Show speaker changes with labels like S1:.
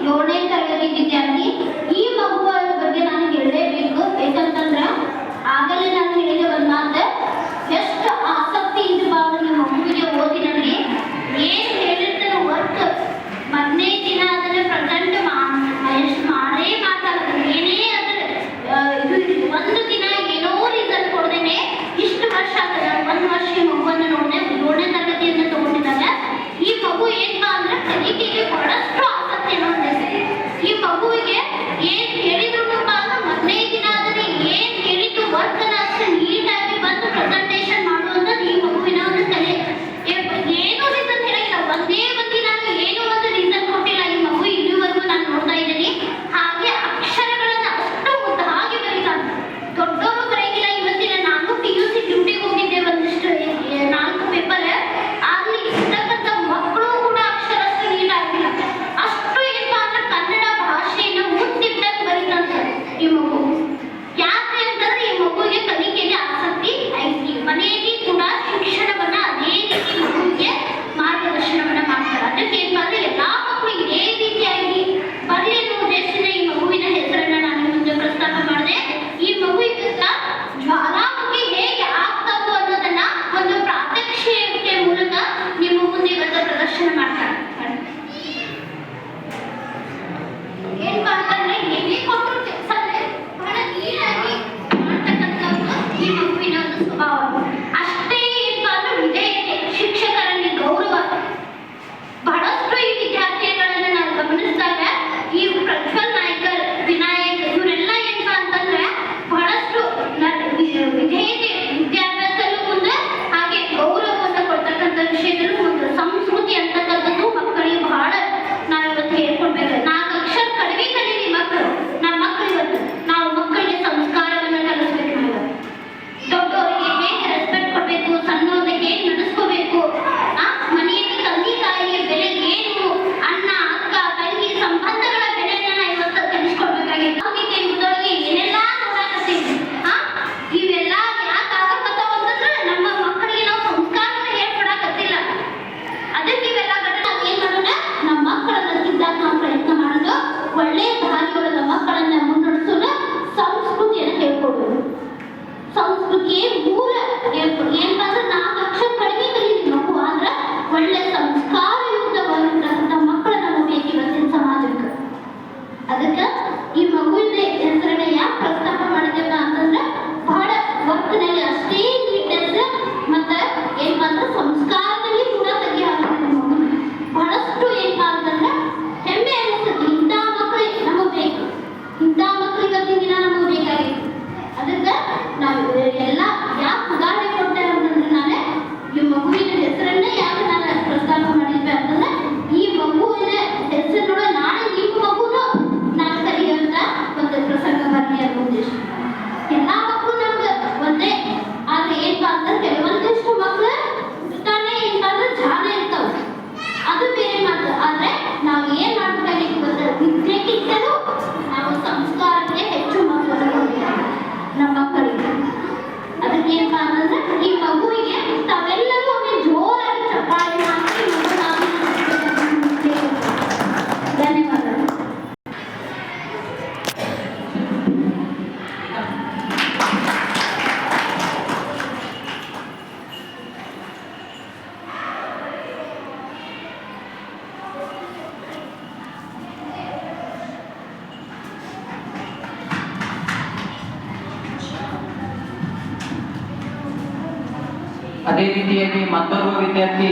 S1: 7ನೇ ತರಗತಿ ವಿದ್ಯಾರ್ಥಿ. ಈ ಮಗುವ ಬಗ್ಗೆ ನಾನು ಹೇಳಲೇಬೇಕು. ಯಾಕಂತಂದ್ರೆ ಆಗಲೇ ನಾನು ಹೇಳಿದ ಒಂದು ಮಾತು, ಎಷ್ಟು ಆಸಕ್ತಿ ಇರಬಾರ್ದು ನಿಮ್ಮ ಮಗುವಿಗೆ ಓದಿನಲ್ಲಿ. ಏನು ಹೇಳಿರ್ತಾನೆ ವರ್ಕ್ ಮೊದಲನೇ ದಿನ ಅದನ್ನ ಪ್ರೆಸೆಂಟ್ ಎಷ್ಟು ಮಾಡೇ ಮಾತಾಡೋದು, ಏನೇ ಅದ್ರ ಇದು ಒಂದು ದಿನ ಏನೋ ರಿಸಲ್ಟ್ ಕೊಡ್ದೇನೆ ಇಷ್ಟು ವರ್ಷ ಆಗ್ತದೆ. 1 ವರ್ಷ ಈ ಮಗುವನ್ನು ನೋಡಿದೆ, 7ನೇ ತರಗತಿಯನ್ನು ತಗೊಂಡಿದ್ದಾಗ ಈ ಮಗು ಏನಪ್ಪಾ ಅಂದ್ರೆ ಕಲಿಕೆಗೆ ಬಹಳಷ್ಟು ಆಸಕ್ತಿ ಹೊಂದಿದೆ. ಈ ಮಗುವಿಗೆ ಏನ್ ಹೇಳಿದ್ರು ಮೊದಲನೇ ದಿನ ಅದನ್ನ ಏನ್ ಹೇಳಿದ್ದು ವರ್ಕ್ ಅಷ್ಟು ನೀಟಾಗಿ ಬಂದು ಪ್ರೆಸೆಂಟೇಷನ್ ಮಾಡುವಂಥದ್ದು ಈ ಮಗುವಿನ ಒಂದು ಕಲೆ. ಏನು ರೀಸನ್ ಹೇಳಿಲ್ಲ, ಒಂದೇ ಒಂದು ನಾನು ಏನು ಒಂದು ರೀಸನ್ ಕೊಟ್ಟಿಲ್ಲ. ಈ ಮಗು ಇಲ್ಲಿವರೆಗೂ ನಾನು ನೋಡ್ತಾ ಇದ್ದೀನಿ. ಹಾಗೆ ಅಕ್ಷರಗಳನ್ನ ಅಷ್ಟು ಮುದ್ದಾಗಿ ಬರೀತಾನೆ. ದೊಡ್ಡವರು ಬರೆಯಿಲ್ಲ. ಇವತ್ತಿನ ನಾನು PUC ಡ್ಯೂಟಿಗೆ ಹೋಗಿದ್ದೆ, ಒಂದಿಷ್ಟು 4 ಪೇಪರ್. ಅಲ್ಲಿ ಇರ್ತಕ್ಕಂಥ ಮಕ್ಕಳು ಕೂಡ ಅಕ್ಷರ ಅಷ್ಟು ನೀಟ್ ಆಗಿಲ್ಲ. ಅಷ್ಟು ಏನಪ್ಪಾ ಅಂದ್ರೆ ಕನ್ನಡ ಭಾಷೆಯನ್ನು ಮುತ್ತಿಟ್ಟಂಗೆ ಬರೀತಂತ ಈ ಮಗು. ಯಾಕೆ ಅಂತಂದ್ರೆ ಈ ಮಗುವಿಗೆ ಕಲಿಕೆಯಲ್ಲಿ ಆಸಕ್ತಿ ಐತಿ. ಮನೆಯಲ್ಲಿ ಕೂಡ ಶಿಕ್ಷಣವನ್ನ ಅದೇ ರೀತಿ ಮಗುವಿಗೆ ಮಾರ್ಗದರ್ಶನವನ್ನ ಮಾಡ್ತಾರೆ. ಅದಕ್ಕೆ ಏನಪ್ಪಾ ಅಂದ್ರೆ ಎಲ್ಲಾ ಮಕ್ಕಳು ಇದೇ ರೀತಿಯಾಗಿ ಬರಲಿ ಅನ್ನೋ ಉದ್ದೇಶದಿಂದ ಈ ಮಗುವಿನ ಹೆಸರನ್ನ ನಾನು ಮುಂದೆ ಪ್ರಸ್ತಾಪ ಮಾಡಿದೆ. ಈ ಮಗುವಿನ ಜ್ವಾಲಾಮುಖಿ ಹೇಗೆ ಆಗ್ತಾವು ಅನ್ನೋದನ್ನ ಒಂದು ಪ್ರಾತ್ಯಕ್ಷಿಕೆ ಮೂಲಕ ನಿಮ್ಮ ಮುಂದೆ ಇವತ್ತು ಪ್ರದರ್ಶನ ಮಾಡ್ತಾರೆ. ಏನ್ ಮಾಡ್ತಾರೆ, ಎಲ್ಲಿ ಕೊಟ್ಟರು ಕೆಲಸ ಬಹಳ ನೀಟಾಗಿ ಮಾಡ್ತಕ್ಕಂಥದ್ದು ಈ ಮಗುವಿನ ಒಂದು ಸ್ವಭಾವ. ಅಷ್ಟೇ ಏನಪ್ಪಾ ಅಂದ್ರೆ ವಿಧೇಯತೆ, ಶಿಕ್ಷಕರಲ್ಲಿ ಗೌರವ. ಬಹಳಷ್ಟು ಈ ವಿದ್ಯಾರ್ಥಿಗಳನ್ನ ನಾವು ಗಮನಿಸಿದಾಗ ಈ ಪ್ರಜ್ವಲ್ ನಾಯ್ಕರ್, ವಿನಾಯಕ್ ಇವರೆಲ್ಲ ಏನಪ್ಪಾ ಅಂತಂದ್ರೆ ಬಹಳಷ್ಟು ವಿಧೇಯತೆ ವಿದ್ಯಾಭ್ಯಾಸದಲ್ಲೂ ಮುಂದೆ, ಹಾಗೆ ಗೌರವವನ್ನು ಕೊಡ್ತಕ್ಕಂಥ ವಿಷಯದಲ್ಲೂ ಮುಂದೆ. ಸಂಸ್ಕೃತಿ ಅಂತಕ್ಕಂಥದ್ದು ಮಕ್ಕಳಿಗೆ ಬಹಳ ನಾವು ಇವತ್ತು ಹೇಳ್ಕೊಡ್ಬೇಕು. 4 ಅಕ್ಷರ ಕಡಿಮೆ ಕಲೀಲಿ ಮಕ್ಕಳು. ನಮ್ಮ ಮಕ್ಕಳು ಇವತ್ತು ನಾವು ಮಕ್ಕಳಿಗೆ ಸಂಸ್ಕಾರವನ್ನು ಕಲಿಸ್ಬೇಕು. ನಾವು ದೊಡ್ಡವರಿಗೆ ಹೇಗೆ ರೆಸ್ಪೆಕ್ಟ್ ಕೊಡಬೇಕು, ಸಣ್ಣವರಿಗೆ ಹೇಗೆ ನಡೆಸ್ಕೋಬೇಕು, ಮನೆಯಲ್ಲಿ ತಂದೆ ತಾಯಿಯ ಬೆಲೆ ಏನು, ಅಣ್ಣ ಅಕ್ಕ ತಂಗಿ ಸಂಬಂಧಗಳ ಬೆಲೆಯನ್ನ ನಾವು ಇವತ್ತು ಕಲಿಸ್ಕೊಡ್ಬೇಕಾಗಿದೆ. ಎಂಬುದೊಳಗೆ ಏನೆಲ್ಲ ನೋಡಾಕತ್ತೀವಿ. ಇವೆಲ್ಲ ಯಾಕೆ ಆಗಕತ್ತಾವ ಅಂತಂದ್ರೆ ನಮ್ಮ ಮಕ್ಕಳಿಗೆ ನಾವು ಸಂಸ್ಕಾರನ ಹೇಳ್ಕೊಡಕತ್ತಿಲ್ಲ. ಅದಕ್ಕೆ ಇವೆಲ್ಲ ಘಟನೆ ಏನ್ ಮಾಡೋಣ, ನಮ್ಮ ಮಕ್ಕಳನ್ನ ತಿದ್ದಾಗ ನಾವು ಪ್ರಯತ್ನ ಮಾಡೋದು, ಒಳ್ಳೆಯ ದಾರಿಯೊಳಗ ಮಕ್ಕಳನ್ನ ಮುನ್ನಡೆಸೋಣ, ಸಂಸ್ಕೃತಿಯನ್ನು ಹೇಳ್ಕೊಡೋದು. ಸಂಸ್ಕೃತಿಯೇ ಮೂಲ. ಏನಂದ್ರೆ 4 ಅಕ್ಷರ ಕಡಿಮೆ ಕಲೀಲಿ ಮಗು, ಆದ್ರೆ ಒಳ್ಳೆ ಸಂಸ್ಕಾರಯುಕ್ತವಾಗಿರ್ತಕ್ಕಂಥ ಮಕ್ಕಳನ್ನ ನಾವು ಬೇಕು ಇವತ್ತಿನ ಸಮಾಜಕ್ಕೆ. ಅದಕ್ಕೆ ಈ ಮಗುವಿನ ಹೆಸರನ್ನ ಯಾಕೆ ಪ್ರಸ್ತಾಪ ಮಾಡಿದ್ದೇವೆ ಅಂತಂದ್ರೆ ಬಹಳ ವರ್ಕ್ನಲ್ಲಿ ಅಷ್ಟೇ ನೀಟ್ನೆಸ್ ಮತ್ತೆ ಏನಪ್ಪಾ ಅಂದ್ರೆ ಸಂಸ್ಕಾರದಲ್ಲಿ ಕೂಡ ತೆಗಿ ಹಾಕಿದೆ ಮಗು. ಬಹಳಷ್ಟು ಏನಪ್ಪಾ ಅಂತಂದ್ರೆ ಹೆಮ್ಮೆ ಅನಿಸ್ತದೆ. ಇಂಥ ಮಕ್ಕಳಿಗೆ ನಮಗೆ ಬೇಕು, ಇಂಥ ಮಕ್ಕಳು ಇವತ್ತಿನ ದಿನ ನಮಗೆ ಬೇಕಾಗಿತ್ತು. ಅದಕ್ಕೆ ನಾವು ಎಲ್ಲ ಯಾಕೆ ಉದಾಹರಣೆ ಕೊಡ್ತೇವೆ ಅಂತಂದ್ರೆ ನಾನೇ ಈ ಮಗುವಿನ ಹೆಸರನ್ನ ಯಾಕೆ ನಾನು ಪ್ರಸ್ತಾಪ ಮಾಡಿದ್ದೆ ಅಂತಂದ್ರೆ ಈ ಮಗುವಿನ ಹೆಸರಿನೊಳ ನಾಳೆ ನಿಮ್ಮ ಮಗುನು ನಾನು ಕಲಿಯುವಂತ ಒಂದು ಪ್ರಸಂಗ ಬರಲಿ ಅನ್ನೋ ಉದ್ದೇಶ. ಎಲ್ಲಾ ಮಕ್ಕಳು ನಮ್ಗೆ ಒಂದೇ, ಆದ್ರೆ ಏನಪ್ಪಾ ಅಂತಂದ್ರೆ ಕೆಲವೊಂದಿಷ್ಟು ಮಕ್ಕಳು ತಾನೇ ಏನಪ್ಪಾ ಅಂದ್ರೆ ಜಾಣ ಇರ್ತಾವ, ಅದು ಬೇರೆ ಮಾತು. ಆದ್ರೆ ನಾವು ಏನ್ ಮಾಡ್ಬೇಕಾಗಿತ್ತು ಗೊತ್ತಾ, ವಿದ್ಯೆಗಿಂತಲೂ ನಾವು ಸಂಸ್ಕಾರಕ್ಕೆ ಹೆಚ್ಚು ಮಹತ್ವವನ್ನು ಕೊಡ್ಬೇಕು ನಮ್ಮ ಮಕ್ಕಳಿಗೆ. ಅದಕ್ಕೆ ಏನಪ್ಪಾ ಅಂತಂದ್ರೆ ಈ ಮಗುವಿಗೆ ತಾವೆಲ್ಲರೂ ಒಮ್ಮೆ ಜೋರಾಗಿ ಚಪ್ಪಾಳೆ ಮಾಡಿ ಧನ್ಯವಾದಗಳು.
S2: ಅದೇ ರೀತಿಯಾಗಿ ಮತ್ತೊಬ್ಬ ವಿದ್ಯಾರ್ಥಿ